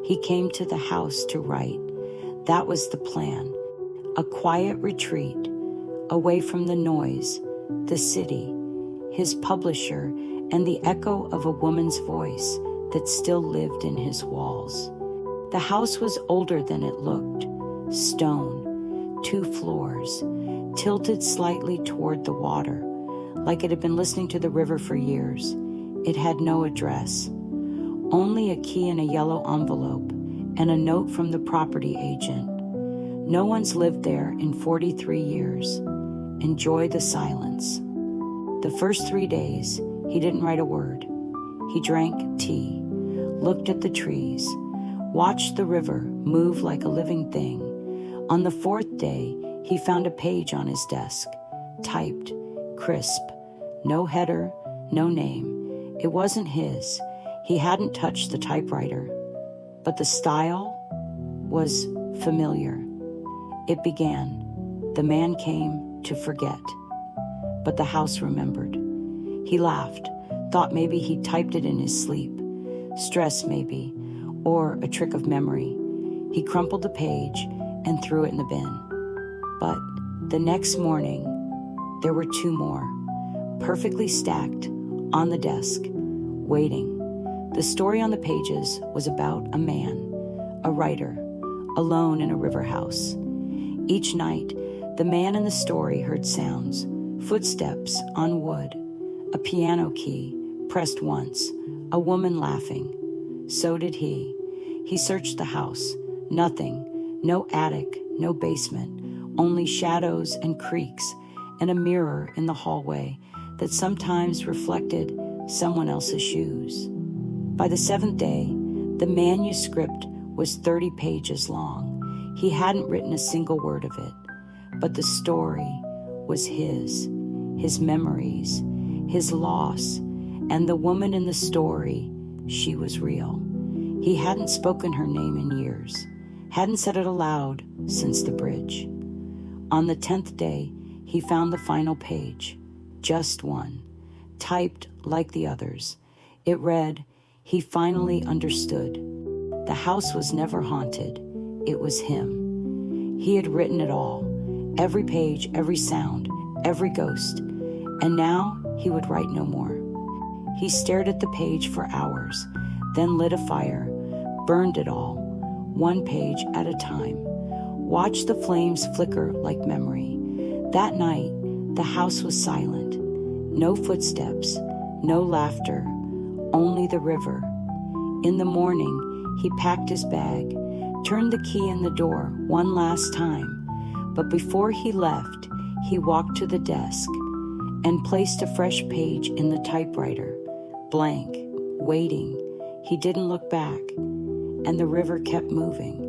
He came to the house to write. That was the plan. A quiet retreat, away from the noise, the city, his publisher, and the echo of a woman's voice that still lived in his walls. The house was older than it looked. Stone, 2 floors, tilted slightly toward the water, like it had been listening to the river for years. It had no address, only a key in a yellow envelope and a note from the property agent. No one's lived there in 43 years. Enjoy the silence. The first 3 days, he didn't write a word. He drank tea, looked at the trees, watched the river move like a living thing. On the 4th day, he found a page on his desk, typed, crisp, no header, no name. It wasn't his. He hadn't touched the typewriter, but the style was familiar. It began, "The man came to forget." But the house remembered. He laughed, thought maybe he typed it in his sleep. Stress maybe, or a trick of memory. He crumpled the page and threw it in the bin. But the next morning, there were 2 more, perfectly stacked on the desk, waiting. The story on the pages was about a man, a writer, alone in a river house. Each night, the man in the story heard sounds, footsteps on wood, a piano key pressed once, a woman laughing. So did he. He searched the house. Nothing, no attic, no basement, only shadows and creaks, and a mirror in the hallway that sometimes reflected someone else's shoes. By the 7th day, the manuscript was 30 pages long. He hadn't written a single word of it, but the story was his memories, his loss, and the woman in the story, she was real. He hadn't spoken her name in years, hadn't said it aloud since the bridge. On the 10th day, he found the final page, just one, typed like the others. It read, he finally understood. The house was never haunted. It was him. He had written it all, every page, every sound, every ghost, and now he would write no more. He stared at the page for hours, then lit a fire, burned it all, 1 page at a time, watched the flames flicker like memory. That night, the house was silent. No footsteps, no laughter, only the river. In the morning, he packed his bag, turned the key in the door one last time, but before he left, he walked to the desk and placed a fresh page in the typewriter, blank, waiting. He didn't look back, and the river kept moving.